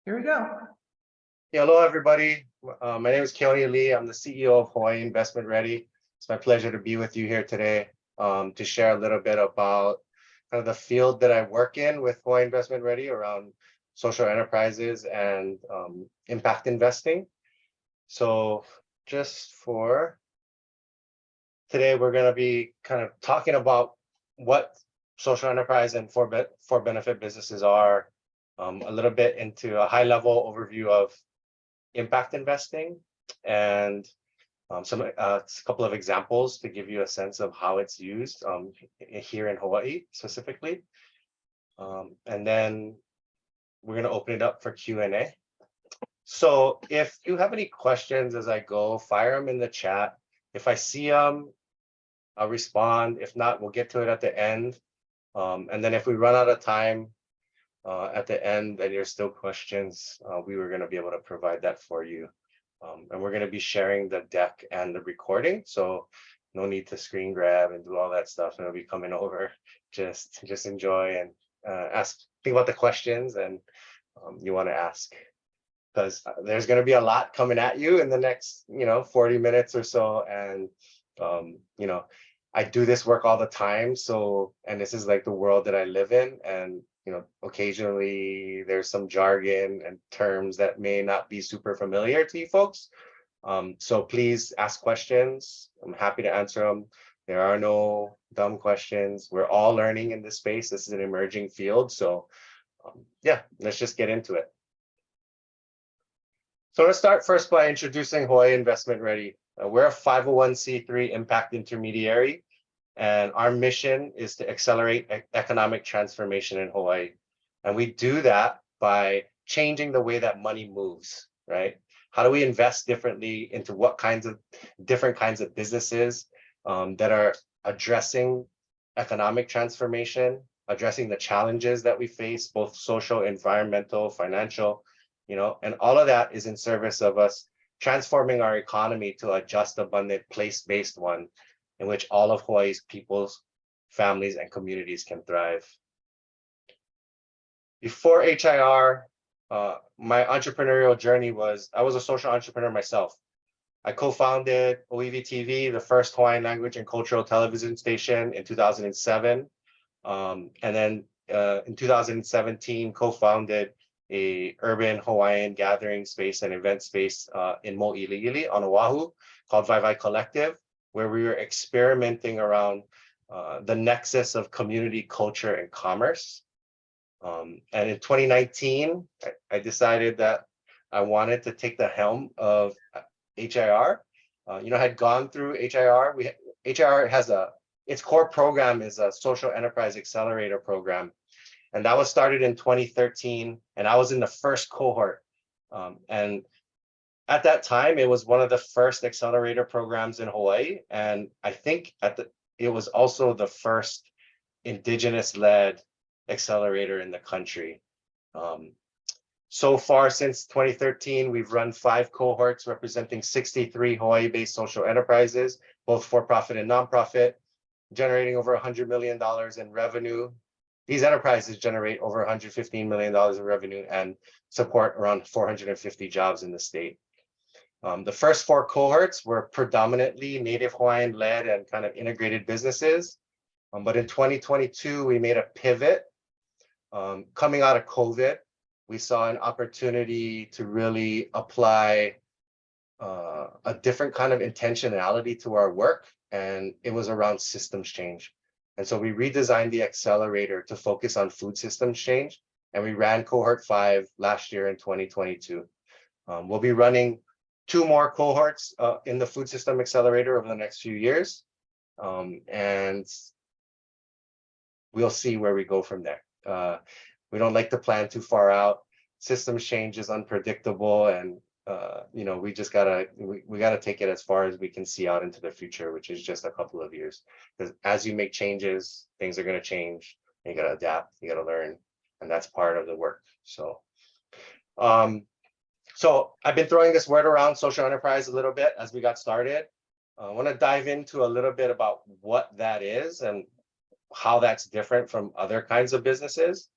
Here we go. Yeah, hello, everybody. My name is Keoni Lee. I'm the CEO of Hawaiʻi Investment Ready. It's my pleasure to be with you here today to share a little bit about kind of the field that I work in with Hawaiʻi Investment Ready around social enterprises and impact investing. So just for today, we're going to be kind of talking about what social enterprise and for benefit businesses are, a little bit into a high level overview of impact investing and a couple of examples to give you a sense of how it's used here in Hawaii specifically. And then we're going to open it up for Q&A. So if you have any questions as I go, fire them in the chat. If I see them, I'll respond. If not, we'll get to it at the end. And then if we run out of time at the end and there's still questions, we were going to be able to provide that for you. And we're going to be sharing the deck and the recording. So no need to screen grab and do all that stuff. It'll be coming over. Just enjoy and think about the questions and you want to ask. Because there's going to be a lot coming at you in the next, 40 minutes or so. And, I do this work all the time. So, and this is like the world that I live in. And, occasionally there's some jargon and terms that may not be super familiar to you folks. So please ask questions. I'm happy to answer them. There are no dumb questions. We're all learning in this space. This is an emerging field. So yeah, let's just get into it. So let's start first by introducing Hawaiʻi Investment Ready. We're a 501c3 impact intermediary, and our mission is to accelerate economic transformation in Hawaii. And we do that by changing the way that money moves, right? How do we invest differently into what different kinds of businesses that are addressing economic transformation, addressing the challenges that we face, both social, environmental, financial, and all of that is in service of us transforming our economy to a just, abundant, place-based one in which all of Hawaii's peoples, families, and communities can thrive. Before HIR, my entrepreneurial journey I was a social entrepreneur myself. I co-founded OEV TV, the first Hawaiian language and cultural television station in 2007. And then in 2017, co-founded a urban Hawaiian gathering space and event space in Mo'iliili on Oahu called Vai Collective, where we were experimenting around the nexus of community, culture, and commerce. And in 2019, I decided that I wanted to take the helm of HIR. I had gone through HIR. HIR has its core program is a social enterprise accelerator program. And that was started in 2013, and I was in the first cohort. And at that time, it was one of the first accelerator programs in Hawaii. And I think it was also the first indigenous-led accelerator in the country. So far, since 2013, we've run 5 cohorts representing 63 Hawaii-based social enterprises, both for-profit and nonprofit, generating over $100 million in revenue. These enterprises generate over $115 million in revenue and support around 450 jobs in the state. The first 4 cohorts were predominantly Native Hawaiian-led and kind of integrated businesses. But in 2022, we made a pivot. Coming out of COVID, we saw an opportunity to really apply a different kind of intentionality to our work, and it was around systems change. And so we redesigned the accelerator to focus on food systems change, and we ran cohort 5 last year in 2022. We'll be running 2 more cohorts in the food system accelerator over the next few years, and we'll see where we go from there. We don't like to plan too far out. Systems change is unpredictable, and we just gotta take it as far as we can see out into the future, which is just a couple of years. Because as you make changes, things are going to change. And you got to adapt. You got to learn, and that's part of the work. So, I've been throwing this word around, social enterprise, a little bit as we got started. I want to dive into a little bit about what that is and how that's different from other kinds of businesses.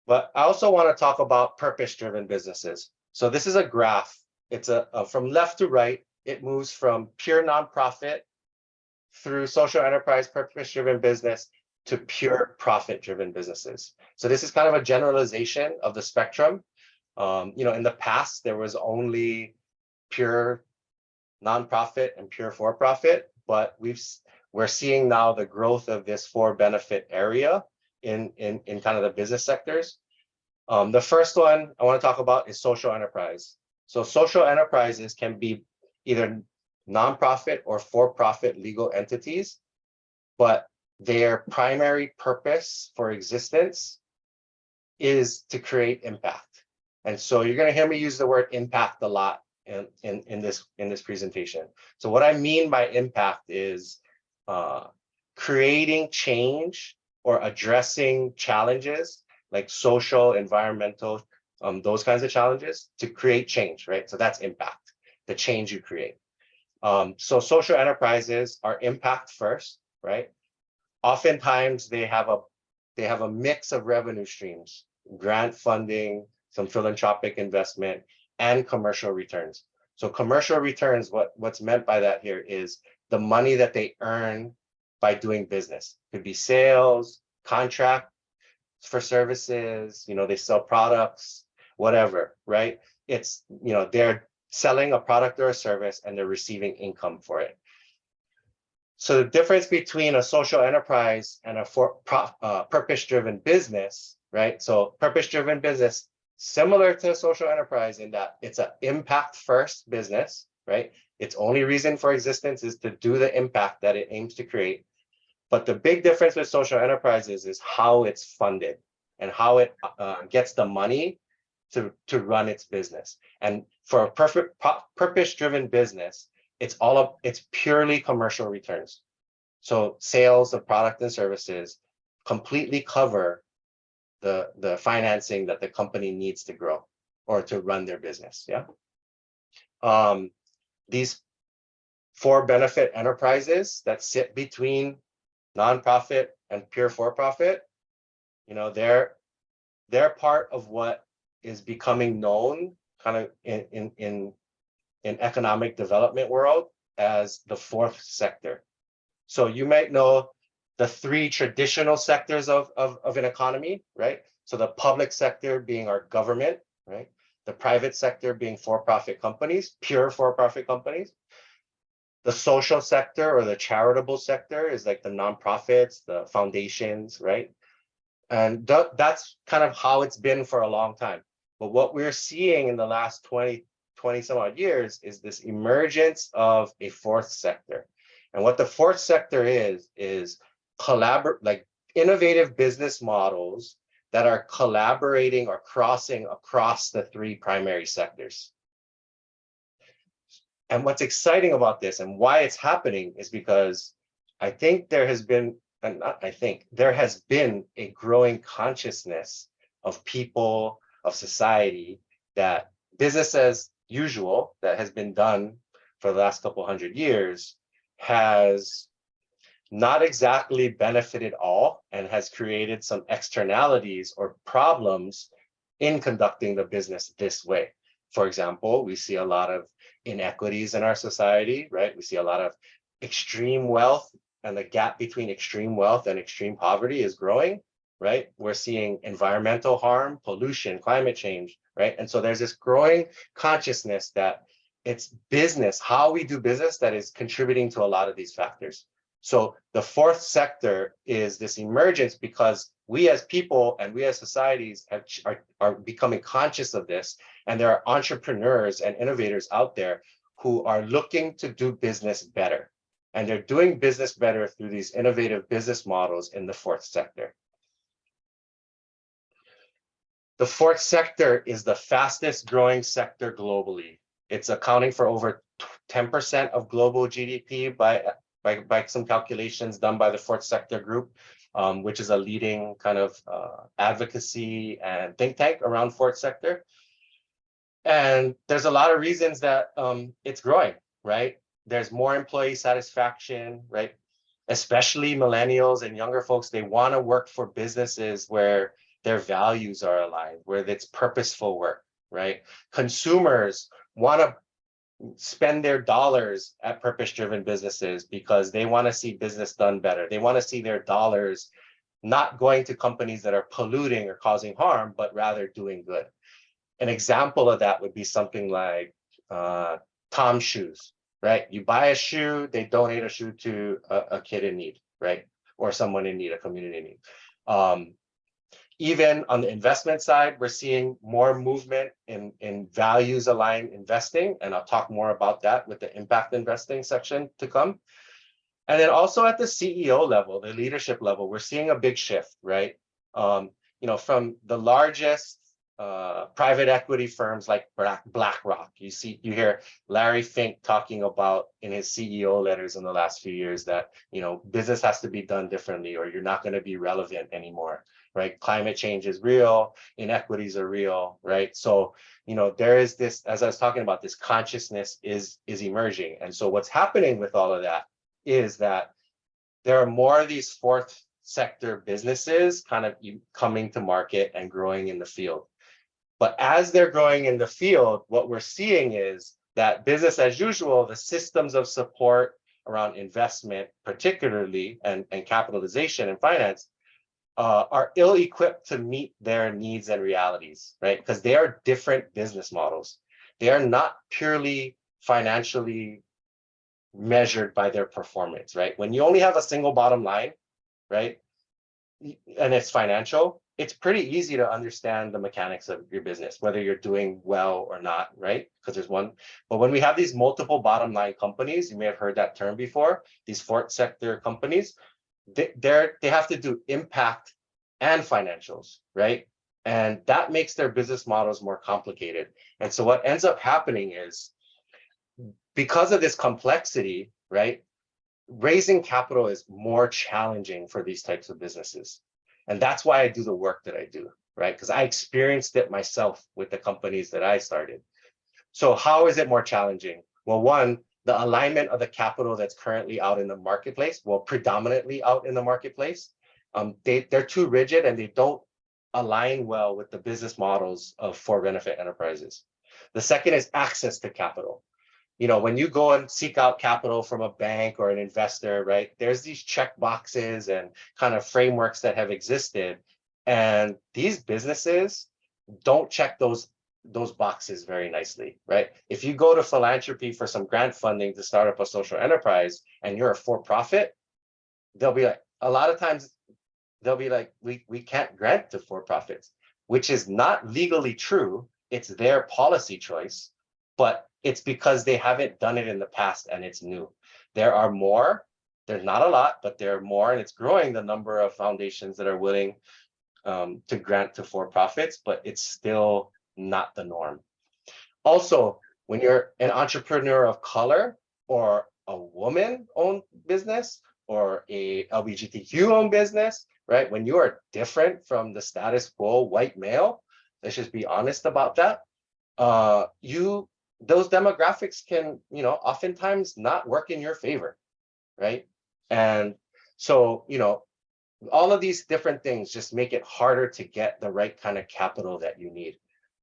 But I also want to talk about purpose-driven businesses. So this is a graph. It's from left to right. It moves from pure nonprofit through social enterprise, purpose-driven business to pure profit-driven businesses. So this is kind of a generalization of the spectrum. In the past, there was only pure nonprofit and pure for-profit, but we're seeing now the growth of this for-benefit area in kind of the business sectors. The first one I want to talk about is social enterprise. So social enterprises can be either nonprofit or for-profit legal entities, but their primary purpose for existence is to create impact. And so you're going to hear me use the word impact a lot in this presentation. So what I mean by impact is creating change or addressing challenges like social, environmental, those kinds of challenges to create change, right? So that's impact, the change you create. So social enterprises are impact first, right? Oftentimes they have a mix of revenue streams, grant funding, some philanthropic investment, and commercial returns. So commercial returns, what's meant by that here is the money that they earn by doing business. It could be sales, contract for services, they sell products, whatever, right? It's, they're selling a product or a service and they're receiving income for it. So the difference between a social enterprise and a purpose-driven business, right? So purpose-driven business, similar to a social enterprise in that it's an impact-first business, right? Its only reason for existence is to do the impact that it aims to create. But the big difference with social enterprises is how it's funded and how it gets the money to run its business. And for a purpose-driven business, it's purely commercial returns. So sales of product and services completely cover the financing that the company needs to grow or to run their business. Yeah. These for-benefit enterprises that sit between nonprofit and pure for-profit, they're part of what is becoming known kind of in economic development world as the fourth sector. So you might know the three traditional sectors of an economy, right? So the public sector being our government, right? The private sector being for-profit companies, pure for-profit companies. The social sector or the charitable sector is like the nonprofits, the foundations, right? And that's kind of how it's been for a long time. But what we're seeing in the last 20 some odd years is this emergence of a fourth sector. And what the fourth sector is like innovative business models that are collaborating or crossing across the three primary sectors. And what's exciting about this and why it's happening is because I think there has been a growing consciousness of people, of society, that business as usual that has been done for the last couple hundred years has not exactly benefited all and has created some externalities or problems in conducting the business this way. For example, we see a lot of inequities in our society, right? We see a lot of extreme wealth, and the gap between extreme wealth and extreme poverty is growing, right? We're seeing environmental harm, pollution, climate change, right? And so there's this growing consciousness that it's business, how we do business, that is contributing to a lot of these factors. So the fourth sector is this emergence because we as people and we as societies are becoming conscious of this. And there are entrepreneurs and innovators out there who are looking to do business better. And they're doing business better through these innovative business models in the fourth sector. The fourth sector is the fastest growing sector globally. It's accounting for over 10% of global GDP by some calculations done by the fourth sector group, which is a leading kind of advocacy and think tank around fourth sector. And there's a lot of reasons that it's growing, right? There's more employee satisfaction, right? Especially millennials and younger folks, they want to work for businesses where their values are aligned, where it's purposeful work, right? Consumers want to spend their dollars at purpose-driven businesses because they want to see business done better. They want to see their dollars not going to companies that are polluting or causing harm, but rather doing good. An example of that would be something like Tom's shoes, right? You buy a shoe, they donate a shoe to a kid in need, right? Or someone in need, a community in need. Even on the investment side, we're seeing more movement in values aligned investing. And I'll talk more about that with the impact investing section to come. And then also at the CEO level, the leadership level, we're seeing a big shift, right? From the largest private equity firms like BlackRock, you hear Larry Fink talking about in his CEO letters in the last few years that, business has to be done differently or you're not going to be relevant anymore, right? Climate change is real, inequities are real, right? So, there is this, as I was talking about, this consciousness is emerging. And so what's happening with all of that is that there are more of these fourth sector businesses kind of coming to market and growing in the field. But as they're growing in the field, what we're seeing is that business as usual, the systems of support around investment, particularly, and capitalization and finance, are ill-equipped to meet their needs and realities, right? Because they are different business models. They are not purely financially measured by their performance, right? When you only have a single bottom line, right, and it's financial, it's pretty easy to understand the mechanics of your business, whether you're doing well or not, right? Because there's one. But when we have these multiple bottom line companies, you may have heard that term before, these fourth sector companies, they have to do impact and financials, right? And that makes their business models more complicated. And so what ends up happening is, because of this complexity, right, raising capital is more challenging for these types of businesses. And that's why I do the work that I do, right? Because I experienced it myself with the companies that I started. So how is it more challenging? Well, one, the alignment of the capital that's currently out in the marketplace, well, predominantly out in the marketplace, they're too rigid and they don't align well with the business models of for-benefit enterprises. The second is access to capital. When you go and seek out capital from a bank or an investor, right, there's these check boxes and kind of frameworks that have existed. And these businesses don't check those boxes very nicely, right? If you go to philanthropy for some grant funding to start up a social enterprise and you're a for-profit, they'll be like, a lot of times they'll be like, we can't grant to for-profits, which is not legally true. It's their policy choice, but it's because they haven't done it in the past and it's new. There are more, there's not a lot, but there are more, and it's growing the number of foundations that are willing to grant to for-profits, but it's still not the norm. Also, when you're an entrepreneur of color or a woman-owned business or a LGBTQ-owned business, right? When you are different from the status quo white male, let's just be honest about that, those demographics can, oftentimes not work in your favor, right? And so, all of these different things just make it harder to get the right kind of capital that you need.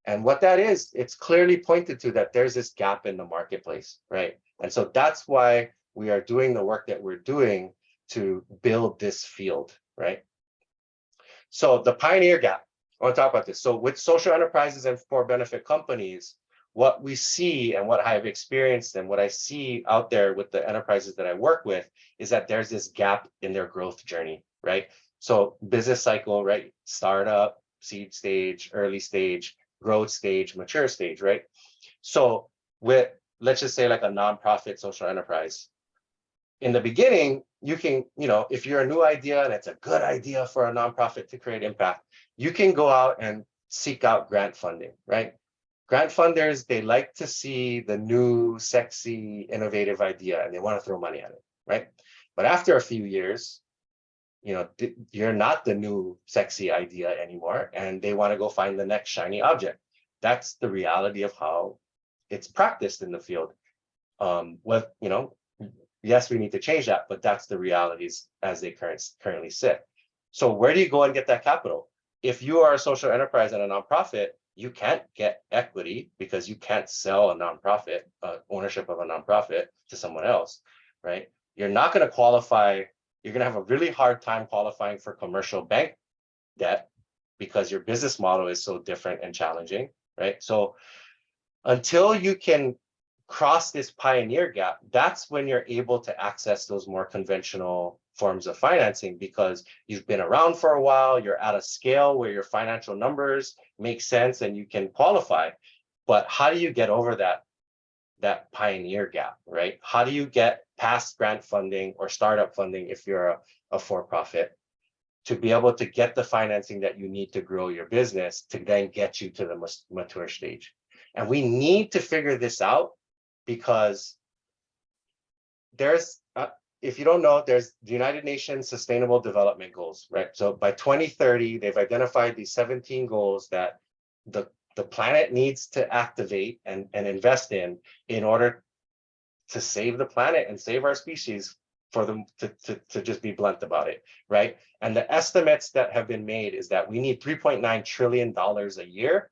And what that is, it's clearly pointed to that there's this gap in the marketplace, right? And so that's why we are doing the work that we're doing to build this field, right? So the pioneer gap, I want to talk about this. So with social enterprises and for-benefit companies, what we see and what I've experienced and what I see out there with the enterprises that I work with is that there's this gap in their growth journey, right? So business cycle, right? Startup, seed stage, early stage, growth stage, mature stage, right? So with, let's just say like a nonprofit social enterprise, in the beginning, you can, if you're a new idea and it's a good idea for a nonprofit to create impact, you can go out and seek out grant funding, right? Grant funders, they like to see the new, sexy, innovative idea, and they want to throw money at it, right? But after a few years, you're not the new, sexy idea anymore, and they want to go find the next shiny object. That's the reality of how it's practiced in the field. Yes, we need to change that, but that's the realities as they currently sit. So where do you go and get that capital? if you are a social enterprise and a nonprofit, you can't get equity because you can't sell a nonprofit, ownership of a nonprofit to someone else, right? You're not going to qualify. You're going to have a really hard time qualifying for commercial bank debt because your business model is so different and challenging, right? So until you can cross this pioneer gap, that's when you're able to access those more conventional forms of financing because you've been around for a while, you're at a scale where your financial numbers make sense and you can qualify. But how do you get over that pioneer gap, right? How do you get past grant funding or startup funding if you're a for-profit to be able to get the financing that you need to grow your business to then get you to the mature stage? And we need to figure this out because there's, if you don't know, there's the United Nations Sustainable Development Goals, right? So by 2030, they've identified these 17 goals that the planet needs to activate and invest in order to save the planet and save our species, for them to just be blunt about it, right? And the estimates that have been made is that we need $3.9 trillion a year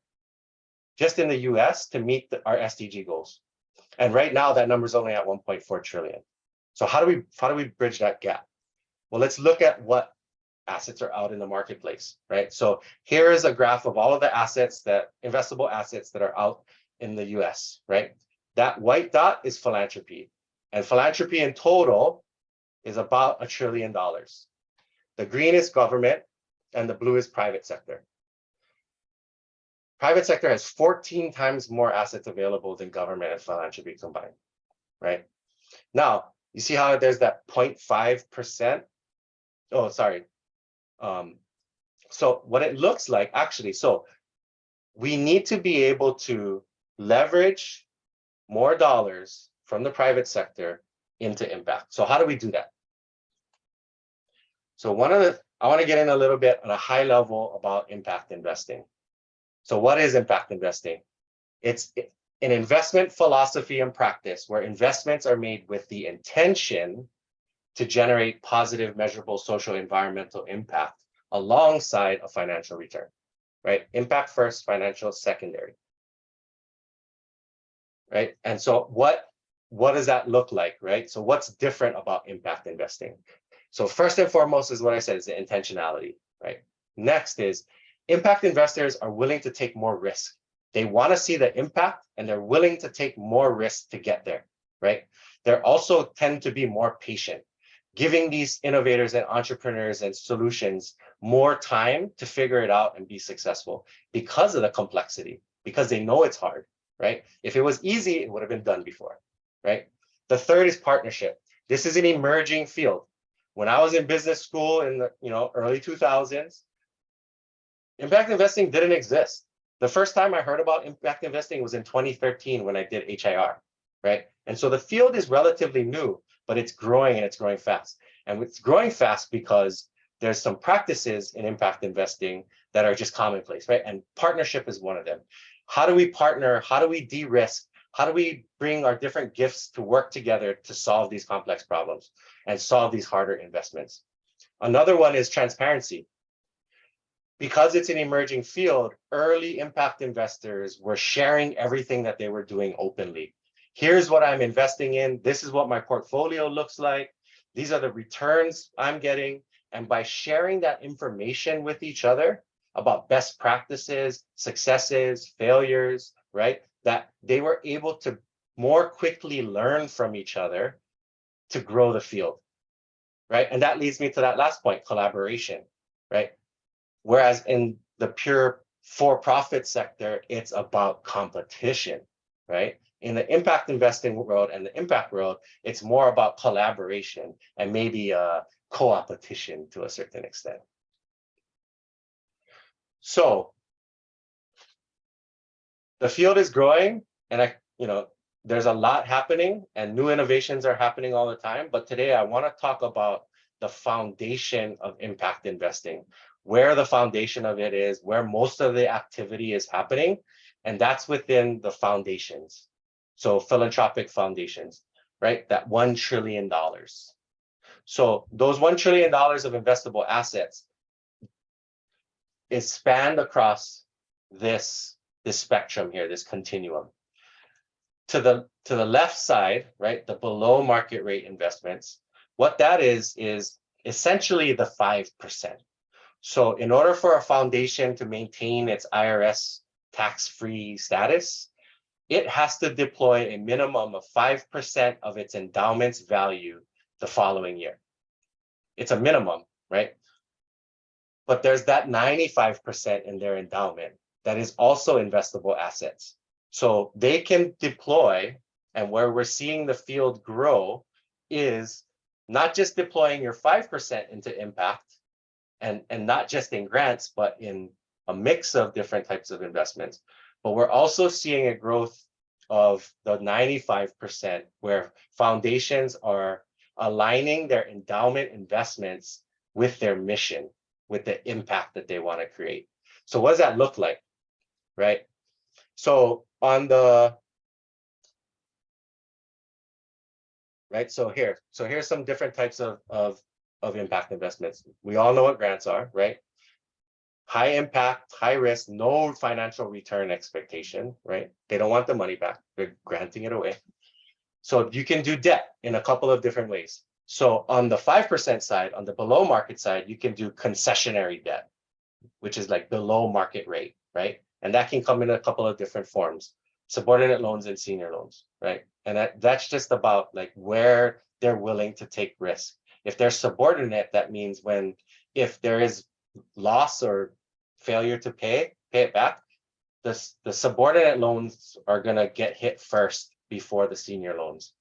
just in the US to meet our SDG goals. And right now that number is only at 1.4 trillion. So how do we bridge that gap? Well, let's look at what assets are out in the marketplace, right? So here is a graph of all of the investable assets that are out in the US, right? That white dot is philanthropy. And philanthropy in total is about $1 trillion. The green is government and the blue is private sector. Private sector has 14 times more assets available than government and philanthropy combined, right? Now, you see how there's that 0.5%? Oh, sorry. So what it looks like, actually, so we need to be able to leverage more dollars from the private sector into impact. So how do we do that? So I want to get in a little bit on a high level about impact investing. So what is impact investing? It's an investment philosophy and practice where investments are made with the intention to generate positive, measurable social environmental impact alongside a financial return, right? Impact first, financial secondary, right? And so what does that look like, right? So what's different about impact investing? So first and foremost is what I said, is the intentionality, right? Next is impact investors are willing to take more risk. They want to see the impact and they're willing to take more risk to get there, right? They also tend to be more patient, giving these innovators and entrepreneurs and solutions more time to figure it out and be successful because of the complexity, because they know it's hard, right? If it was easy, it would have been done before, right? The third is partnership. This is an emerging field. When I was in business school in the early 2000s, impact investing didn't exist. The first time I heard about impact investing was in 2013 when I did HIR, right? And so the field is relatively new, but it's growing and it's growing fast. And it's growing fast because there's some practices in impact investing that are just commonplace, right? And partnership is one of them. How do we partner? How do we de-risk? How do we bring our different gifts to work together to solve these complex problems and solve these harder investments? Another one is transparency. Because it's an emerging field, early impact investors were sharing everything that they were doing openly. Here's what I'm investing in. This is what my portfolio looks like. These are the returns I'm getting. And by sharing that information with each other about best practices, successes, failures, right? That they were able to more quickly learn from each other to grow the field, right? And that leads me to that last point, collaboration, right? Whereas in the pure for-profit sector, it's about competition, right? In the impact investing world and the impact world, it's more about collaboration and maybe co-opetition to a certain extent. So the field is growing, and there's a lot happening and new innovations are happening all the time. But today I want to talk about the foundation of impact investing, where the foundation of it is, where most of the activity is happening, and that's within the foundations. So philanthropic foundations, right? That $1 trillion. So those $1 trillion of investable assets, is spanned across this spectrum here, this continuum. To the left side, right, the below market rate investments, what that is essentially the 5%. So in order for a foundation to maintain its IRS tax-free status, it has to deploy a minimum of 5% of its endowment's value the following year. It's a minimum, right? But there's that 95% in their endowment that is also investable assets. So they can deploy, and where we're seeing the field grow is not just deploying your 5% into impact and not just in grants, but in a mix of different types of investments. But we're also seeing a growth of the 95% where foundations are aligning their endowment investments with their mission, with the impact that they want to create. So what does that look like, right? So on the, right, so here's some different types of impact investments. We all know what grants are, right? High impact, high risk, no financial return expectation, right? They don't want the money back. They're granting it away. So you can do debt in a couple of different ways. So on the 5% side, on the below market side, you can do concessionary debt, which is like below market rate, right? And that can come in a couple of different forms, subordinate loans and senior loans, right? And that's just about like where they're willing to take risk. If they're subordinate, that means if there is loss or failure to pay it back, the subordinate loans are going to get hit first before the senior loans.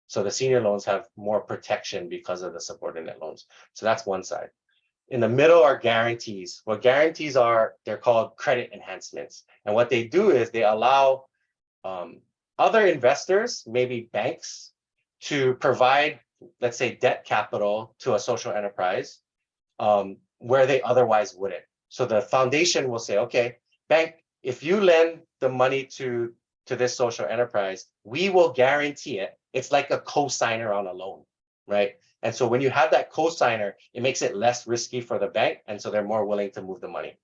So the senior loans have more protection because of the subordinate loans. So that's one side. In the middle are guarantees. What guarantees are, they're called credit enhancements. And what they do is they allow other investors, maybe banks, to provide, let's say, debt capital to a social enterprise where they otherwise wouldn't. So the foundation will say, okay, bank, if you lend the money to this social enterprise, we will guarantee it. It's like a co-signer on a loan, right? And so when you have that co-signer, it makes it less risky for the bank. And so they're more willing to move the money.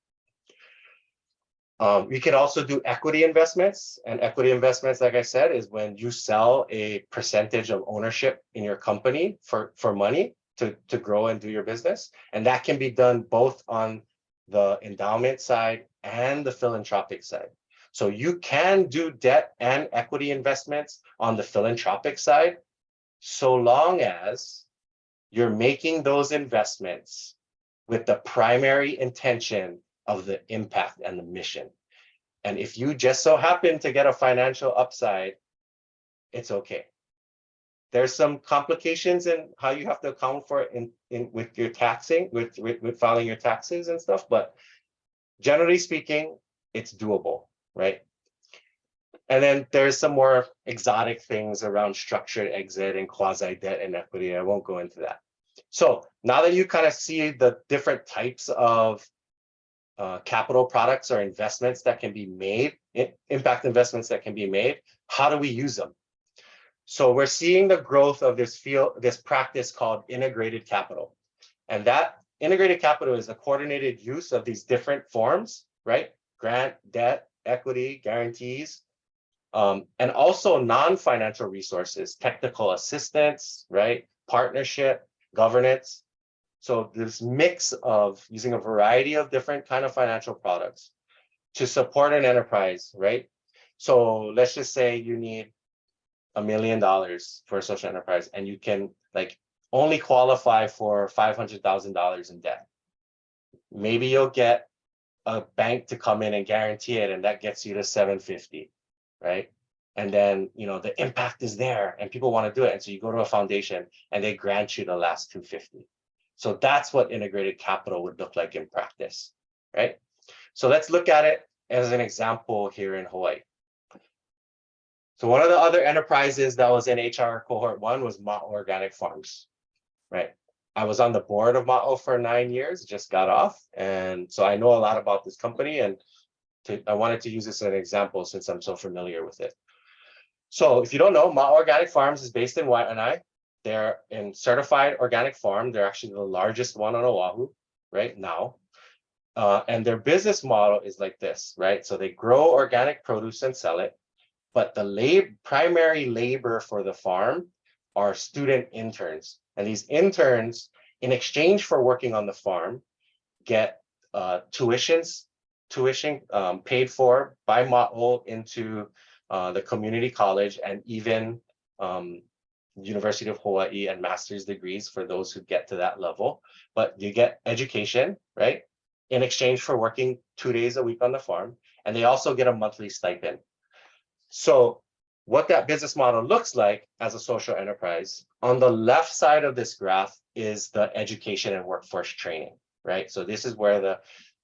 You can also do equity investments. And equity investments, like I said, is when you sell a percentage of ownership in your company for money to grow and do your business. And that can be done both on the endowment side and the philanthropic side. So you can do debt and equity investments on the philanthropic side, so long as you're making those investments with the primary intention of the impact and the mission. And if you just so happen to get a financial upside, it's okay. There's some complications in how you have to account for it with your taxing, with filing your taxes and stuff, but generally speaking, it's doable, right? And then there's some more exotic things around structured exit and quasi debt and equity. I won't go into that. So now that you kind of see the different types of capital products or investments that can be made, impact investments that can be made, how do we use them? So we're seeing the growth of this field, this practice called integrated capital. And that integrated capital is a coordinated use of these different forms, right? Grant, debt, equity, guarantees, and also non-financial resources, technical assistance, right? Partnership, governance. So this mix of using a variety of different kind of financial products to support an enterprise, right? So let's just say you need $1 million for a social enterprise and you can like only qualify for $500,000 in debt. Maybe you'll get a bank to come in and guarantee it, and that gets you to 750, right? And then, you know, the impact is there and people want to do it. And so you go to a foundation and they grant you the last 250. So that's what integrated capital would look like in practice, right? So let's look at it as an example here in Hawaii. So one of the other enterprises that was in HR cohort 1 was Ma'o Organic Farms, right? I was on the board of Ma'o for 9 years, just got off. And so I know a lot about this company, and I wanted to use this as an example since I'm so familiar with it. So if you don't know, Ma'o Organic Farms is based in Waianae. They're in certified organic farm. They're actually the largest one on Oahu right now. And their business model is like this, right? So they grow organic produce and sell it, but the primary labor for the farm are student interns. And these interns, in exchange for working on the farm, get tuition paid for by Ma'o into the community college and even University of Hawaii and master's degrees for those who get to that level. But you get education, right? In exchange for working 2 days a week on the farm. And they also get a monthly stipend. So what that business model looks like as a social enterprise, on the left side of this graph is the education and workforce training, right? So this is where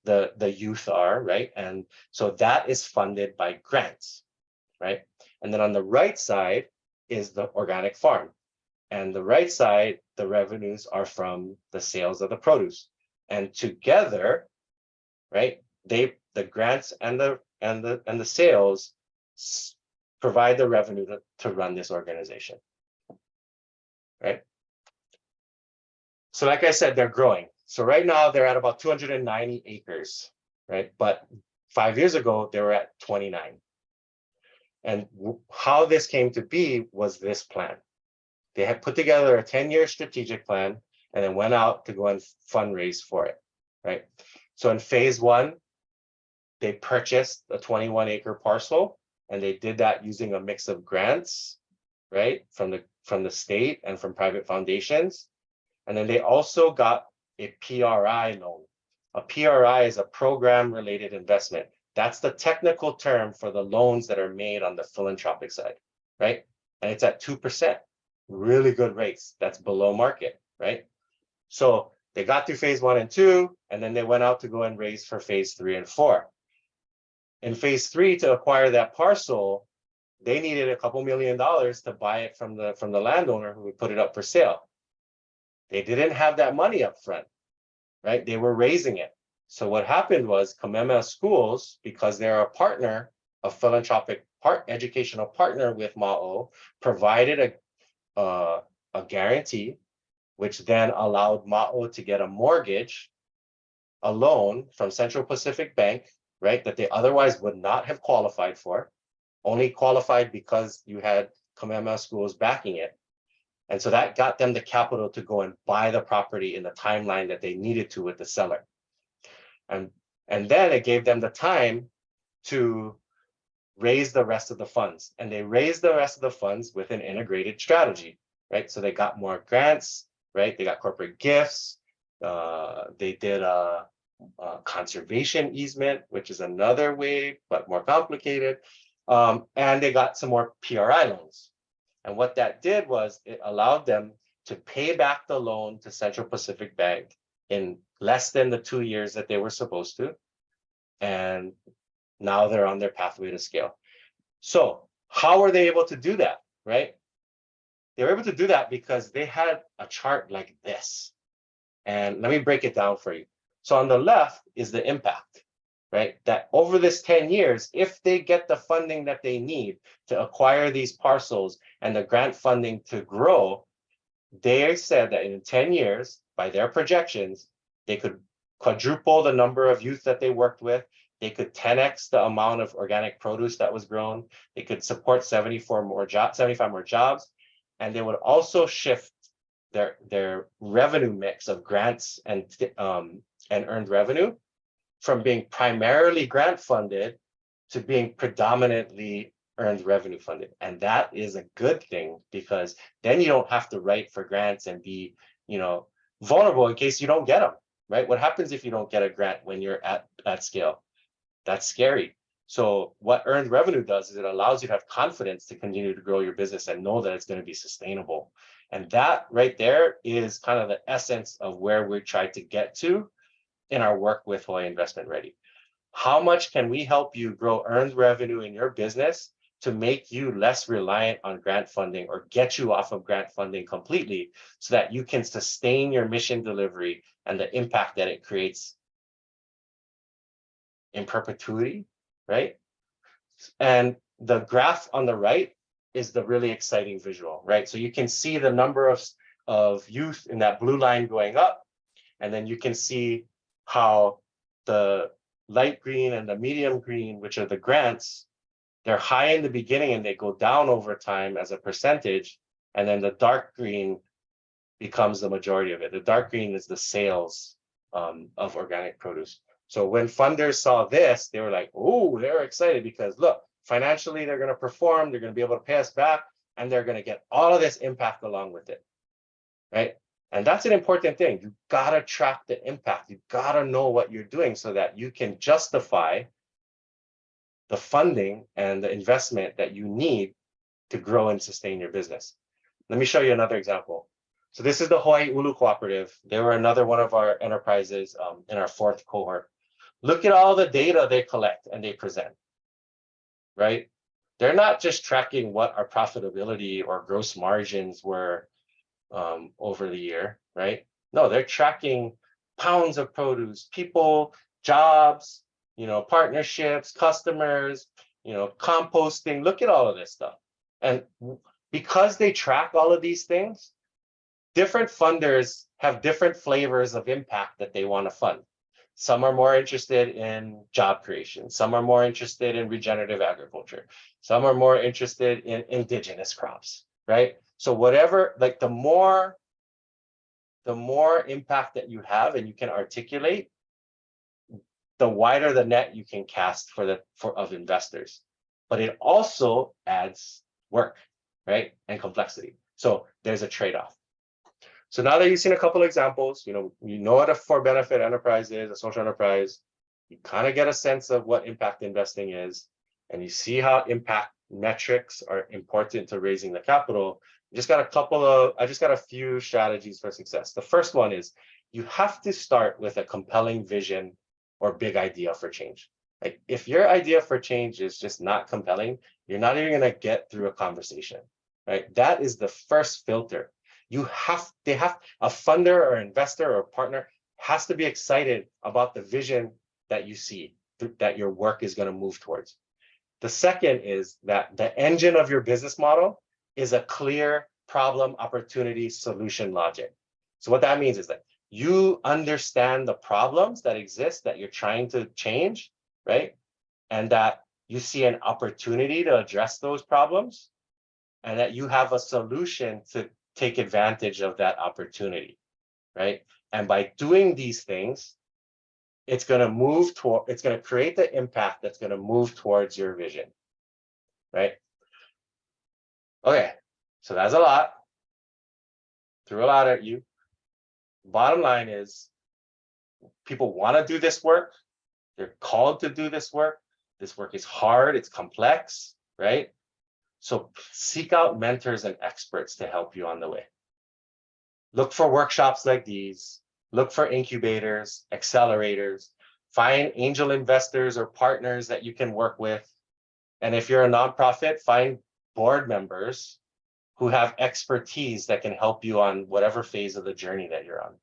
the youth are, right? And so that is funded by grants, right? And then on the right side is the organic farm. And the right side, the revenues are from the sales of the produce. And together, right, the grants and the sales provide the revenue to run this organization, right? So like I said, they're growing. So right now they're at about 290 acres, right? But 5 years ago, they were at 29. And how this came to be was this plan. They had put together a 10-year strategic plan and then went out to go and fundraise for it, right? So in phase one, they purchased a 21-acre parcel, and they did that using a mix of grants, right, from the state and from private foundations. And then they also got a PRI loan. A PRI is a program-related investment. That's the technical term for the loans that are made on the philanthropic side, right? And it's at 2%, really good rates. That's below market, right? So they got through phase 1 and 2, and then they went out to go and raise for phase 3 and 4. In phase 3, to acquire that parcel, they needed a couple $1 million to buy it from the landowner who would put it up for sale. They didn't have that money up front, right? They were raising it. So what happened was Kamehameha Schools, because they're a partner, a philanthropic educational partner with Ma'o, provided a guarantee, which then allowed Ma'o to get a mortgage, a loan from Central Pacific Bank, right, that they otherwise would not have qualified for, only qualified because you had Kamehameha Schools backing it. And so that got them the capital to go and buy the property in the timeline that they needed to with the seller. And then it gave them the time to raise the rest of the funds. And they raised the rest of the funds with an integrated strategy, right? So they got more grants, right? They got corporate gifts. They did a conservation easement, which is another way, but more complicated. And they got some more PRI loans. And what that did was it allowed them to pay back the loan to Central Pacific Bank in less than the 2 years that they were supposed to. And now they're on their pathway to scale. So how were they able to do that, right? They were able to do that because they had a chart like this. And let me break it down for you. So on the left is the impact, right? That over this 10 years, if they get the funding that they need to acquire these parcels and the grant funding to grow, they said that in 10 years, by their projections, they could quadruple the number of youth that they worked with. They could 10x the amount of organic produce that was grown. They could support 75 more jobs. And they would also shift their revenue mix of grants and earned revenue from being primarily grant funded to being predominantly earned revenue funded. And that is a good thing, because then you don't have to write for grants and be, vulnerable in case you don't get them, right? What happens if you don't get a grant when you're at scale? That's scary. So what earned revenue does is it allows you to have confidence to continue to grow your business and know that it's going to be sustainable. And that right there is kind of the essence of where we try to get to in our work with Hawaiʻi Investment Ready. How much can we help you grow earned revenue in your business to make you less reliant on grant funding, or get you off of grant funding completely, so that you can sustain your mission delivery and the impact that it creates in perpetuity, right? And the graph on the right is the really exciting visual, right? So you can see the number of youth in that blue line going up, and then you can see how the light green and the medium green, which are the grants, they're high in the beginning and they go down over time as a percentage. And then the dark green becomes the majority of it. The dark green is the sales of organic produce. So when funders saw this, they were like, oh, they're excited because look, financially, they're going to perform, they're going to be able to pay us back, and they're going to get all of this impact along with it, right? And that's an important thing. You got to track the impact. You got to know what you're doing so that you can justify the funding and the investment that you need to grow and sustain your business. Let me show you another example. So this is the Hawaii Ulu Cooperative. They were another one of our enterprises in our 4th cohort. Look at all the data they collect and they present, right? They're not just tracking what our profitability or gross margins were over the year, right? No, they're tracking pounds of produce, people, jobs, partnerships, customers, composting. Look at all of this stuff. And because they track all of these things, different funders have different flavors of impact that they want to fund. Some are more interested in job creation. Some are more interested in regenerative agriculture. Some are more interested in indigenous crops, right? So whatever, like the more impact that you have and you can articulate, the wider the net you can cast of investors. But it also adds work, right? And complexity. So there's a trade-off. So now that you've seen a couple of examples, you know what a for-benefit enterprise is, a social enterprise, you kind of get a sense of what impact investing is, and you see how impact metrics are important to raising the capital. I just got a few strategies for success. The first one is you have to start with a compelling vision or big idea for change. Like if your idea for change is just not compelling, you're not even going to get through a conversation, right? That is the first filter. A funder or investor or partner has to be excited about the vision that you see that your work is going to move towards. The second is that the engine of your business model is a clear problem, opportunity, solution logic. So what that means is that you understand the problems that exist that you're trying to change, right? And that you see an opportunity to address those problems, and that you have a solution to take advantage of that opportunity, right? And by doing these things, it's going to create the impact that's going to move towards your vision, right? Okay, so that's a lot. Threw a lot at you. Bottom line is, people want to do this work. They're called to do this work. This work is hard, it's complex, right? So seek out mentors and experts to help you on the way. Look for workshops like these. Look for incubators, accelerators. Find angel investors or partners that you can work with. And if you're a nonprofit, find board members who have expertise that can help you on whatever phase of the journey that you're on,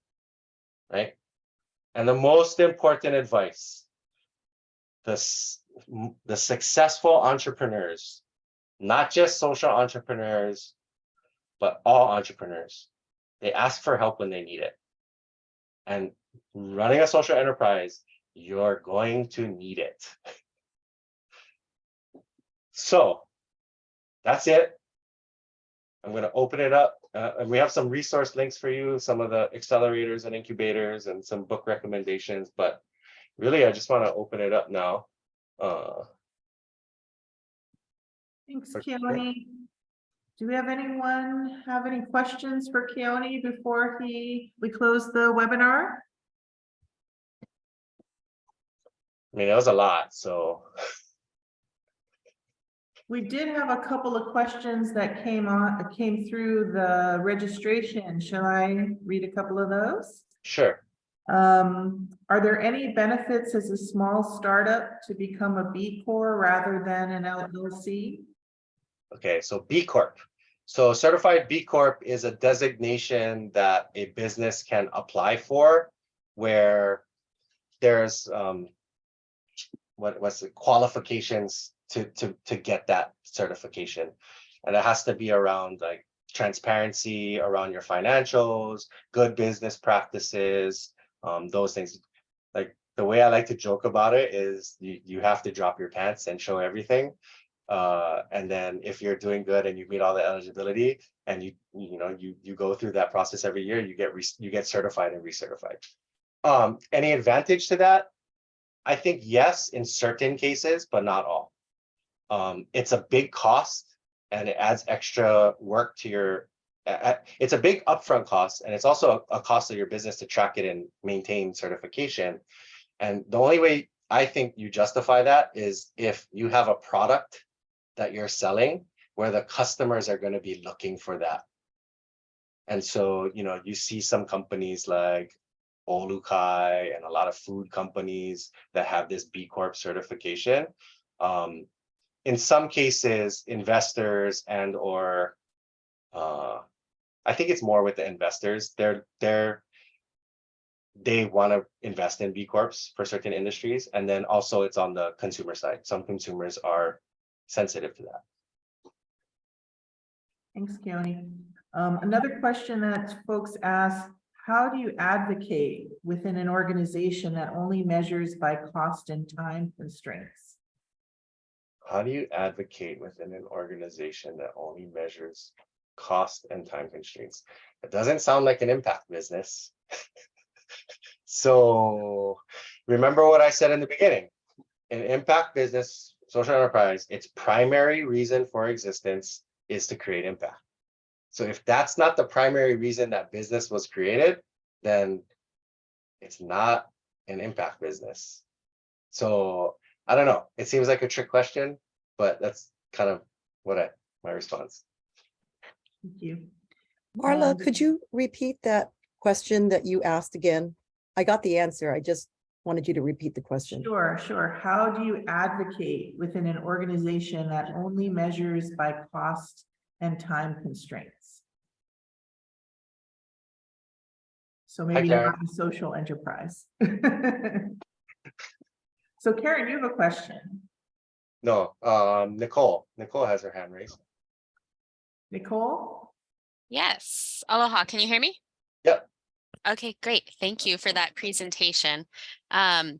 right? And the most important advice, the successful entrepreneurs, not just social entrepreneurs, but all entrepreneurs, they ask for help when they need it. And running a social enterprise, you're going to need it. So that's it. I'm going to open it up. And we have some resource links for you, some of the accelerators and incubators and some book recommendations. But really, I just want to open it up now. Thanks, Keoni. Do we have anyone have any questions for Keoni before we close the webinar? I mean, that was a lot, so. We did have a couple of questions that came through the registration. Shall I read a couple of those? Sure. Are there any benefits as a small startup to become a B Corp rather than an LLC? Okay, so B Corp. So certified B Corp is a designation that a business can apply for, where there's what's the qualifications to get that certification, and it has to be around like transparency around your financials, good business practices, those things. Like the way I like to joke about it is you have to drop your pants and show everything. And then if you're doing good and you meet all the eligibility and you go through that process every year, you get certified and recertified. Any advantage to that? I think yes, in certain cases, but not all. It's a big cost and it adds extra work to your, it's a big upfront cost, and it's also a cost of your business to track it and maintain certification. And the only way I think you justify that is if you have a product that you're selling where the customers are going to be looking for that. And so, you see some companies like Olukai and a lot of food companies that have this B Corp certification. In some cases, investors and/or I think it's more with the investors. They want to invest in B Corps for certain industries, and then also it's on the consumer side. Some consumers are sensitive to that. Thanks, Keoni. Another question that folks ask: how do you advocate within an organization that only measures by cost and time constraints? How do you advocate within an organization that only measures cost and time constraints? It doesn't sound like an impact business. So remember what I said in the beginning. An impact business, social enterprise, its primary reason for existence is to create impact. So if that's not the primary reason that business was created, then it's not an impact business. So I don't know. It seems like a trick question, but that's kind of my response. Thank you. Marla, could you repeat that question that you asked again? I got the answer. I just wanted you to repeat the question. Sure. How do you advocate within an organization that only measures by cost and time constraints? So maybe not a social enterprise. So Karen, you have a question. No, Nicole has her hand raised. Nicole? Yes. Aloha. Can you hear me? Yep. Okay, great. Thank you for that presentation. So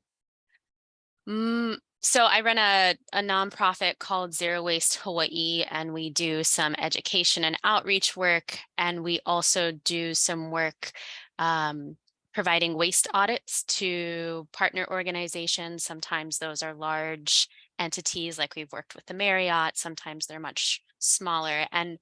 I run a nonprofit called Zero Waste Hawai'i, and we do some education and outreach work. And we also do some work providing waste audits to partner organizations. Sometimes those are large entities, like we've worked with the Marriott. Sometimes they're much smaller. And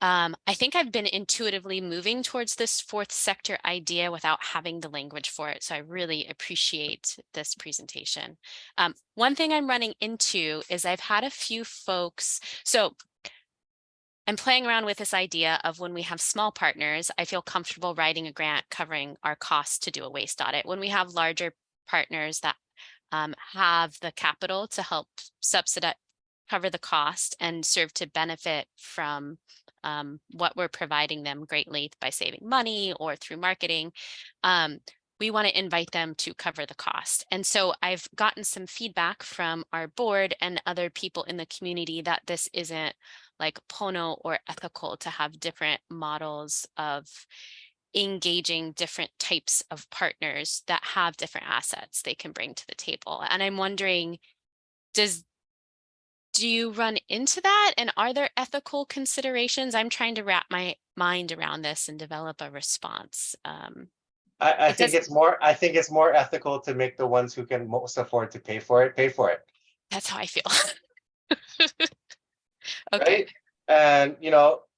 I think I've been intuitively moving towards this fourth sector idea without having the language for it. So I really appreciate this presentation. One thing I'm running into is I've had a few folks, so I'm playing around with this idea of when we have small partners, I feel comfortable writing a grant covering our costs to do a waste audit. When we have larger partners that have the capital to help subsidize, cover the cost and serve to benefit from what we're providing them greatly by saving money or through marketing, we want to invite them to cover the cost. And so I've gotten some feedback from our board and other people in the community that this isn't like pono or ethical to have different models of engaging different types of partners that have different assets they can bring to the table. And I'm wondering, do you run into that? And are there ethical considerations? I'm trying to wrap my mind around this and develop a response. I think it's more ethical to make the ones who can most afford to pay for it. That's how I feel. Okay. Right?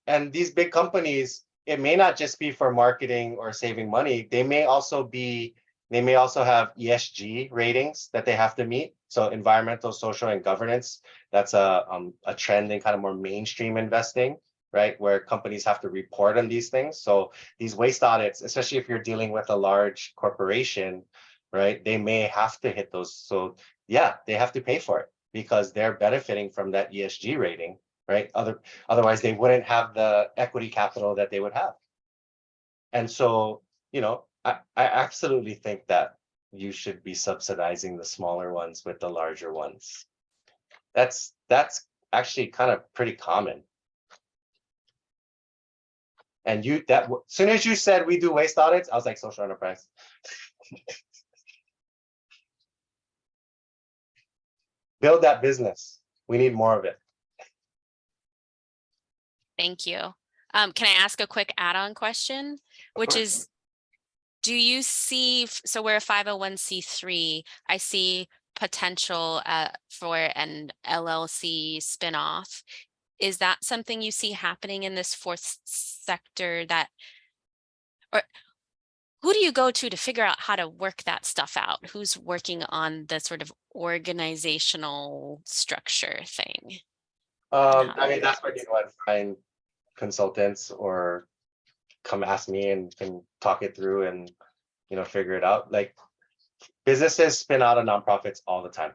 And these big companies, it may not just be for marketing or saving money. They may also have ESG ratings that they have to meet. So environmental, social, and governance. That's a trend in kind of more mainstream investing, right? Where companies have to report on these things. So these waste audits, especially if you're dealing with a large corporation, right? They may have to hit those. So yeah, they have to pay for it because they're benefiting from that ESG rating, right? Otherwise they wouldn't have the equity capital that they would have. And so, I absolutely think that you should be subsidizing the smaller ones with the larger ones. That's actually kind of pretty common. And as soon as you said we do waste audits, I was like, social enterprise. build that business. We need more of it. Thank you. Can I ask a quick add-on question, which course. is, do you see, so we're a 501c3, I see potential for an LLC spinoff. Is that something you see happening in this fourth sector that, or who do you go to figure out how to work that stuff out? Who's working on the sort of organizational structure thing? I mean, that's where you go and find consultants or come ask me and can talk it through and, you know, figure it out. Like businesses spin out of nonprofits all the time.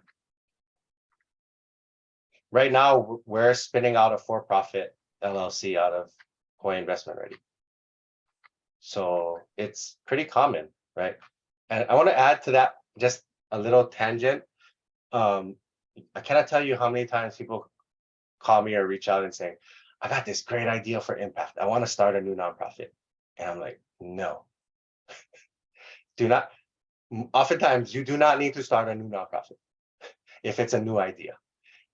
Right now, we're spinning out a for-profit LLC out of Hawaiʻi Investment Ready. So it's pretty common, right? And I want to add to that just a little tangent. I cannot tell you how many times people call me or reach out and say, I got this great idea for impact. I want to start a new nonprofit. And I'm like, no, do not. Oftentimes, you do not need to start a new nonprofit if it's a new idea.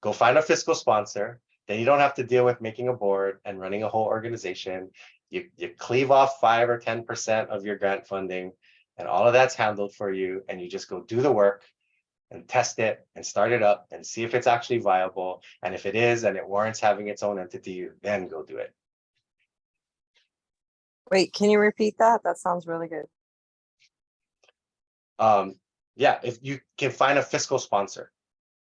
Go find a fiscal sponsor. Then you don't have to deal with making a board and running a whole organization. You cleave off 5 or 10% of your grant funding, and all of that's handled for you. And you just go do the work and test it and start it up and see if it's actually viable. And if it is, and it warrants having its own entity, then go do it. Wait, can you repeat that? That sounds really good. Yeah, if you can find a fiscal sponsor.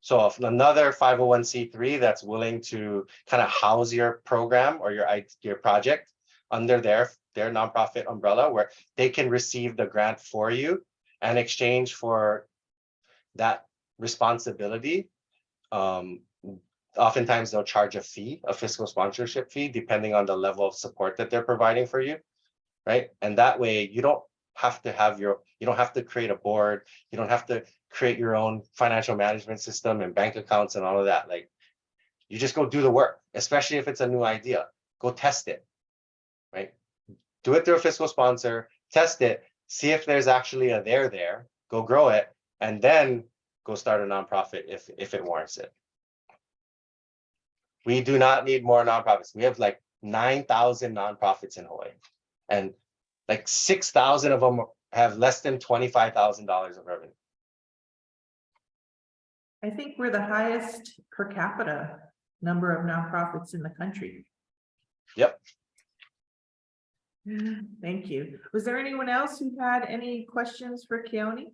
So if another 501c3 that's willing to kind of house your program or your project under their nonprofit umbrella, where they can receive the grant for you and exchange for that responsibility. Oftentimes they'll charge a fee, a fiscal sponsorship fee, depending on the level of support that they're providing for you, right? And that way you don't have to create a board. You don't have to create your own financial management system and bank accounts and all of that. Like, you just go do the work, especially if it's a new idea. Go test it, right? Do it through a fiscal sponsor, test it, see if there's actually a there, go grow it, and then go start a nonprofit if it warrants it. We do not need more nonprofits. We have like 9,000 nonprofits in Hawaii, and like 6,000 of them have less than $25,000 of revenue. I think we're the highest per capita number of nonprofits in the country. Yep. Thank you. Was there anyone else who had any questions for Keoni?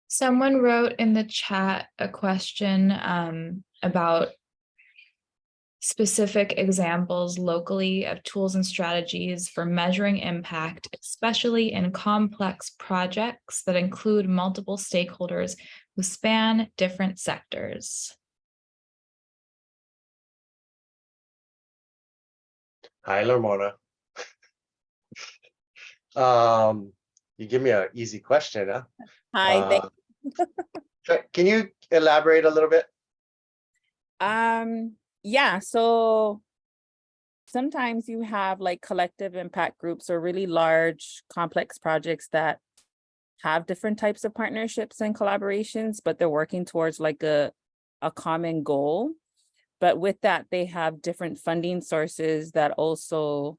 Someone wrote in the chat a question about specific examples locally of tools and strategies for measuring impact, especially in complex projects that include multiple stakeholders who span different sectors. Hi, Lamona. You give me an easy question, huh? Hi, Can you elaborate a little bit? yeah, so sometimes you have like collective impact groups or really large complex projects that have different types of partnerships and collaborations, but they're working towards like a common goal. But with that, they have different funding sources that also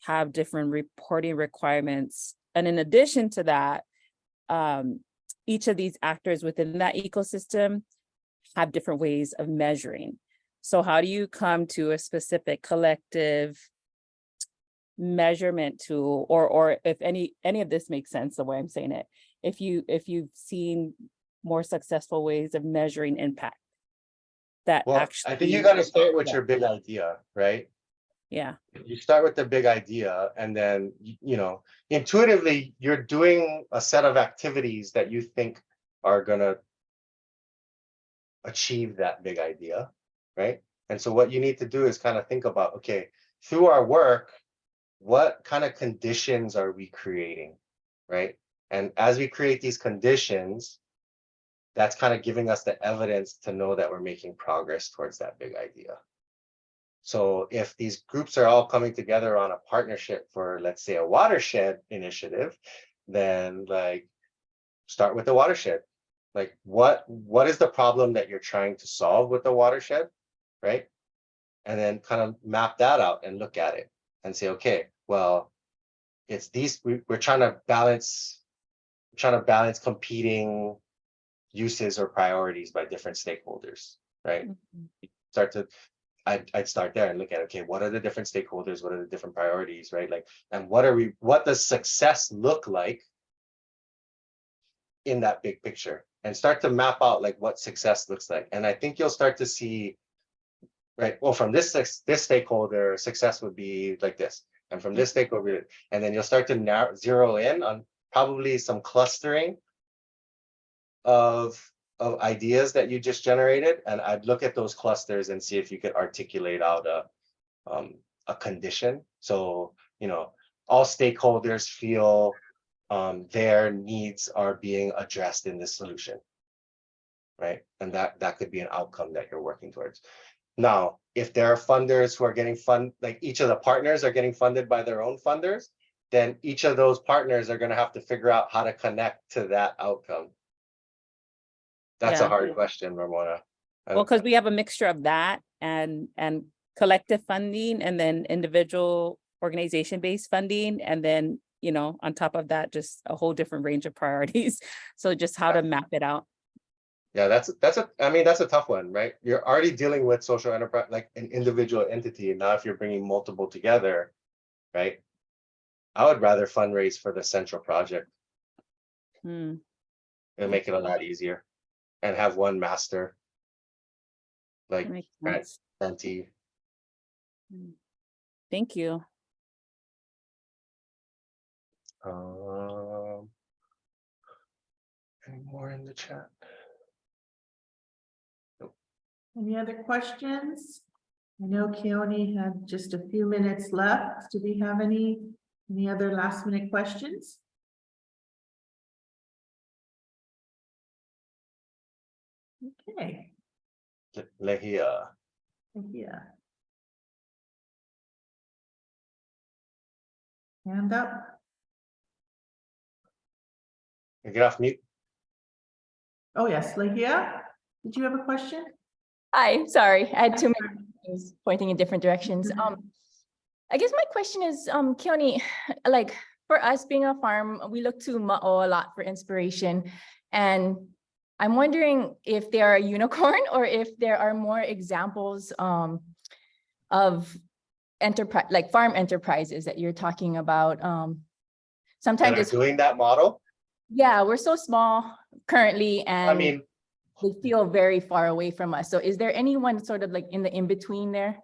have different reporting requirements. And in addition to that, each of these actors within that ecosystem have different ways of measuring. So how do you come to a specific collective measurement tool, or if any of this makes sense the way I'm saying it, if you've seen more successful ways of measuring impact that actually, I think you got to start with your big idea, right? Yeah. You start with the big idea, and then, you know, intuitively you're doing a set of activities that you think are gonna achieve that big idea, right? And so what you need to do is kind of think about, okay, through our work, what kind of conditions are we creating, right? And as we create these conditions, that's kind of giving us the evidence to know that we're making progress towards that big idea. So if these groups are all coming together on a partnership for, let's say, a watershed initiative, then like start with the watershed. Like what is the problem that you're trying to solve with the watershed, right? And then kind of map that out and look at it and say, okay, well, it's these, we're trying to balance competing uses or priorities by different stakeholders, right? I'd start there and look at, okay, what are the different stakeholders? What are the different priorities, right? Like, and what does success look like in that big picture, and start to map out like what success looks like. And I think you'll start to see, right, well, from this stakeholder, success would be like this. And from this stakeholder, and then you'll start to zero in on probably some clustering of ideas that you just generated. And I'd look at those clusters and see if you could articulate out a condition. So, you know, all stakeholders feel their needs are being addressed in this solution, right? And that could be an outcome that you're working towards. Now, if there are funders who are getting like each of the partners are getting funded by their own funders, then each of those partners are going to have to figure out how to connect to that outcome. That's a hard question, Ramona. Well, because we have a mixture of that and collective funding, and then individual organization-based funding, and then, you know, on top of that, just a whole different range of priorities. So just how to map it out. Yeah, that's a tough one, right? You're already dealing with social enterprise, like an individual entity. And now if you're bringing multiple together, right? I would rather fundraise for the central project. It'll make it a lot easier and have one master. Like, right, Senti. Thank you. Any more in the chat? Any other questions? I know Keoni had just a few minutes left. Do we have any other last minute questions? Okay. Lehia. Yeah. Hand up. Get off mute. Oh, yes, Lehia, did you have a question? Hi, sorry, I had too many things pointing in different directions. I guess my question is, Keoni, like for us being a farm, we look to Ma'o a lot for inspiration. And I'm wondering if they are a unicorn or if there are more examples of enterprise, like farm enterprises that you're talking about. Sometimes it's doing that model. Yeah, we're so small currently, and I mean, they feel very far away from us. So is there anyone sort of like in the in-between there?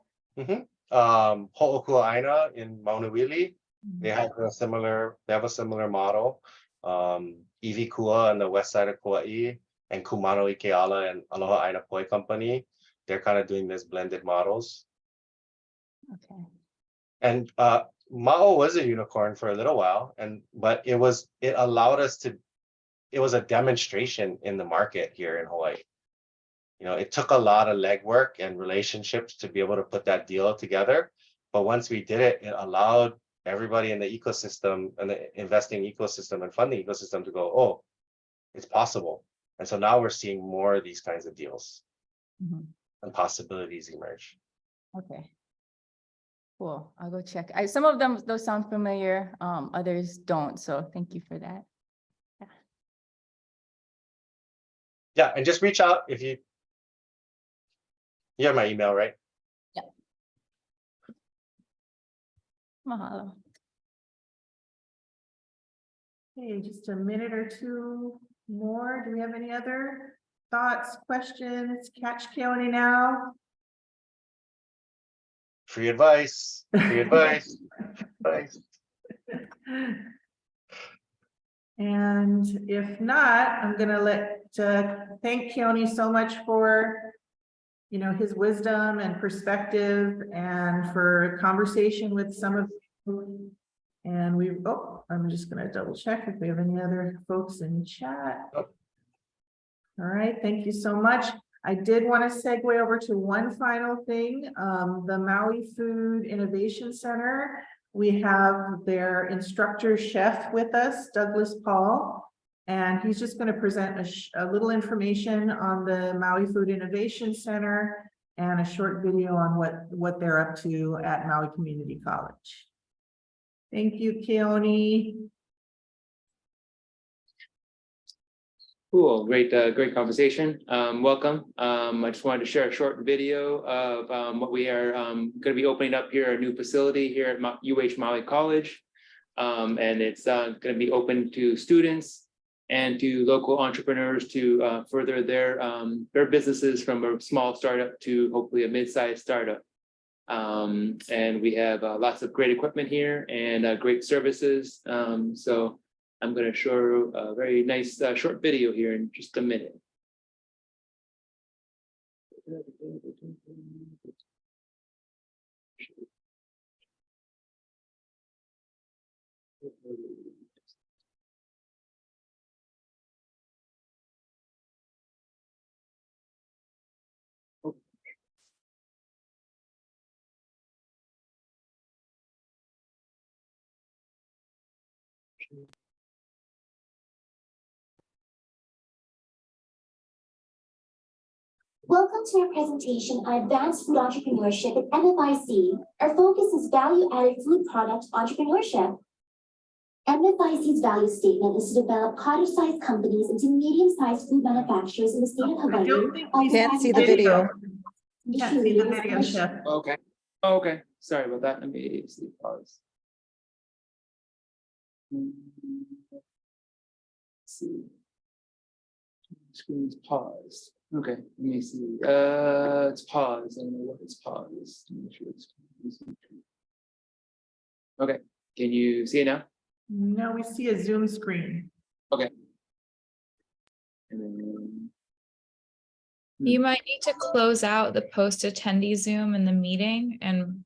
Ho'okua'aina in Maunawili, they have a similar model. Ivikua on the west side of Kauai, and Kumano Ikeala and Aloha Aina Poi Company, they're kind of doing this blended models. Okay. And Ma'o was a unicorn for a little while, but it was a demonstration in the market here in Hawaii. You know, it took a lot of legwork and relationships to be able to put that deal together. But once we did it, it allowed everybody in the ecosystem and the investing ecosystem and funding ecosystem to go, oh, it's possible. And so now we're seeing more of these kinds of deals and possibilities emerge. Okay. Cool. I'll go check. Some of them, those sound familiar. Others don't. So thank you for that. Yeah, and just reach out if you have my email, right? Yeah. Mahalo. Okay, just a minute or two more. Do we have any other thoughts, questions? Catch Keoni now. Free advice. Free advice. Advice. And if not, I'm gonna thank Keoni so much for, you know, his wisdom and perspective and for conversation with some of you. And I'm just gonna double check if we have any other folks in chat. All right, thank you so much. I did want to segue over to one final thing. The Maui Food Innovation Center we have their instructor chef with us, Douglas Paul. And he's just going to present a little information on the Maui Food Innovation Center and a short video on what they're up to at Maui Community College. Thank you, Keoni. Cool, great, great conversation. Welcome. I just wanted to share a short video of what we are going to be opening up here, a new facility here at UH Maui College. And it's going to be open to students and to local entrepreneurs to further their businesses from a small startup to hopefully a mid-sized startup. And we have lots of great equipment here and great services. So I'm going to show a very nice short video here in just a minute. Welcome to our presentation on advanced food entrepreneurship at MFIC. Our focus is value-added food product entrepreneurship. MFIC's value statement is to develop cottage-sized companies into medium-sized food manufacturers in the state of I Hawaii. don't think by we Can't see the providing video. Can't see the video, Chef. Okay. Oh, okay. Sorry about that. Let me see. Pause. Let's see. Screen's paused. Okay, let me see. It's paused. I don't know what it's paused. Make sure it's okay. Can you see it now? No, we see a Zoom screen. Okay. And then, You might need to close out the post-attendee Zoom in the meeting and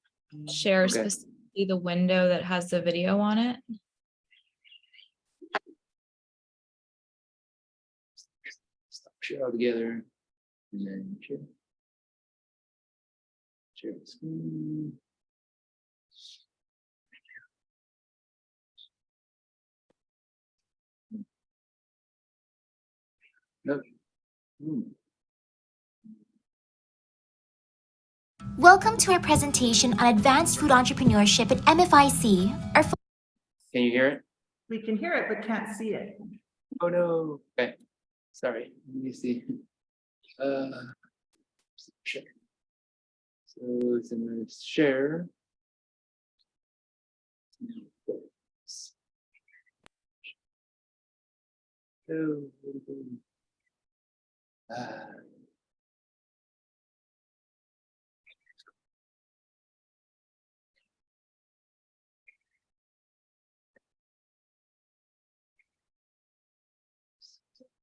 share Okay. specifically the window that has the video on it. stop share all together. And then share. Share the screen. Nope. Welcome to our presentation on advanced food entrepreneurship at MFIC. Our Can you hear it? We can hear it, but can't see it. Oh no. Okay. Sorry. Let me see. Share. So it's in the share. Oh,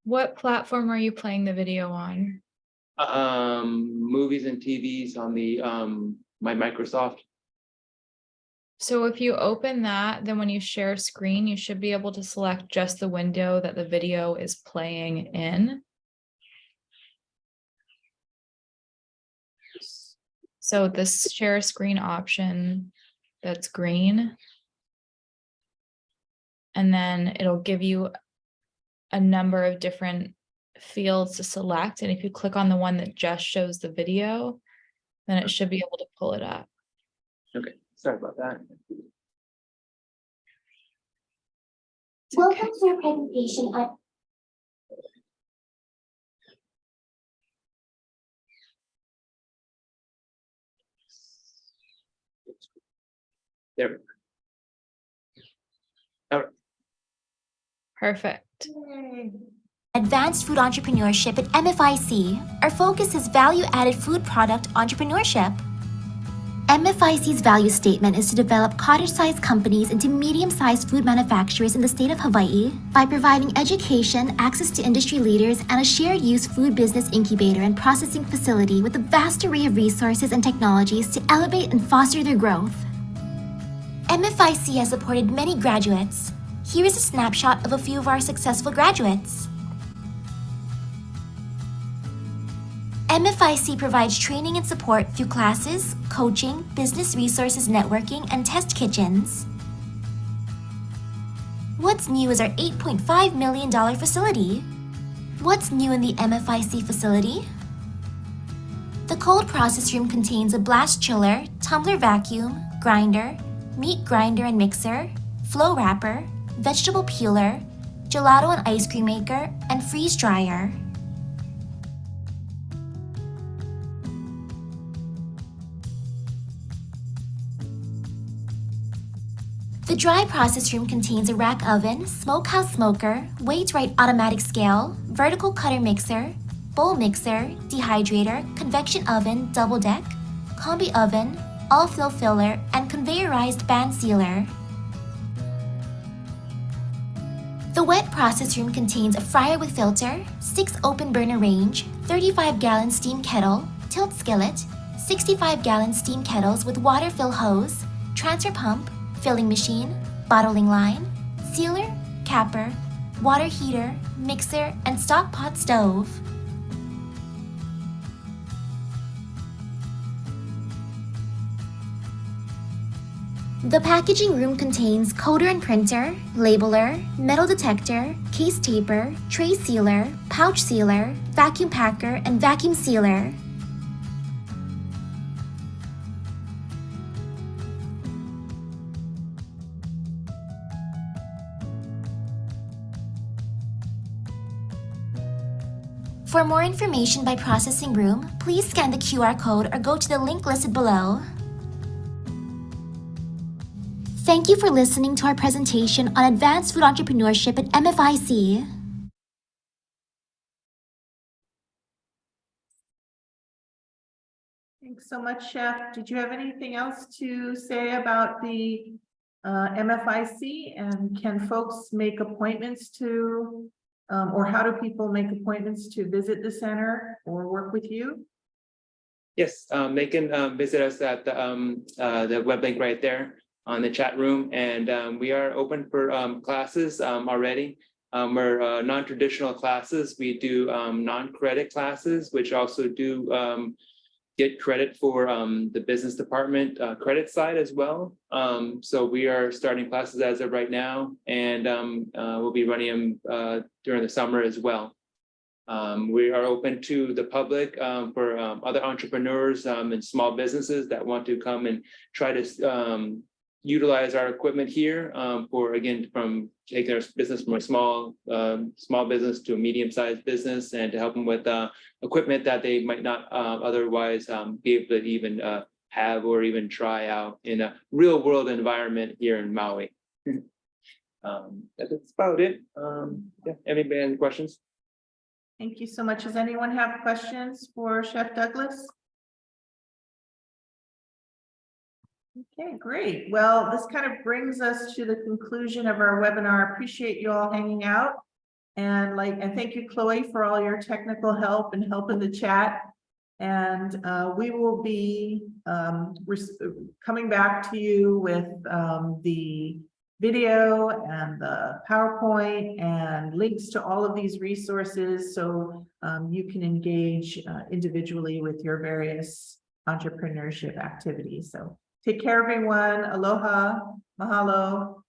What platform are you playing the video on? movies and TVs on the my Microsoft. So if you open that, then when you share screen, you should be able to select just the window that the video is playing in. So this share screen option that's green. And then it'll give you a number of different fields to select. And if you click on the one that just shows the video, then it should be able to pull it up. Okay, sorry about that. welcome to our presentation on There we go. All right. Perfect. advanced food entrepreneurship at MFIC. Our focus is value-added food product entrepreneurship. MFIC's value statement is to develop cottage-sized companies into medium-sized food manufacturers in the state of Hawaii by providing education, access to industry leaders, and a shared-use food business incubator and processing facility with a vast array of resources and technologies to elevate and foster their growth. MFIC has supported many graduates. Here is a snapshot of a few of our successful graduates. MFIC provides training and support through classes, coaching, business resources networking, and test kitchens. What's new is our $8.5 million facility. What's new in the MFIC facility? The cold process room contains a blast chiller, tumbler vacuum, grinder, meat grinder and mixer, flow wrapper, vegetable peeler, gelato and ice cream maker, and freeze dryer. The dry process room contains a rack oven, smokehouse smoker, weight-right automatic scale, vertical cutter mixer, bowl mixer, dehydrator, convection oven, double deck, combi oven, all-flow filler, and conveyorized band sealer. The wet process room contains a fryer with filter, 6 open burner range, 35-gallon steam kettle, tilt skillet, 65-gallon steam kettles with water fill hose, transfer pump, filling machine, bottling line, sealer, capper, water heater, mixer, and stock pot stove. The packaging room contains coder and printer, labeler, metal detector, case taper, tray sealer, pouch sealer, vacuum packer, and vacuum sealer. For more information by processing room, please scan the QR code or go to the link listed below. Thank you for listening to our presentation on advanced food entrepreneurship at MFIC. Thanks so much, Chef. Did you have anything else to say about the MFIC, and can folks make appointments to, or how do people make appointments to visit the center or work with you? Yes, they can visit us at the web link right there on the chat room, and we are open for classes already. We're non-traditional classes. We do non-credit classes, which also do get credit for the business department credit side as well. So we are starting classes as of right now, and we'll be running them during the summer as well. We are open to the public for other entrepreneurs and small businesses that want to come and try to utilize our equipment here for, again, from taking our business from a small business to a medium-sized business, and to help them with equipment that they might not otherwise be able to even have or even try out in a real world environment here in Maui. That's about it. Yeah, anybody have any questions? Thank you so much. Does anyone have questions for Chef Douglas? Okay, great. Well, this kind of brings us to the conclusion of our webinar. Appreciate you all hanging out. And thank you, Chloe, for all your technical help and help in the chat. And we will be coming back to you with the video and the PowerPoint and links to all of these resources, so you can engage individually with your various entrepreneurship activities. So take care, everyone. Aloha, mahalo.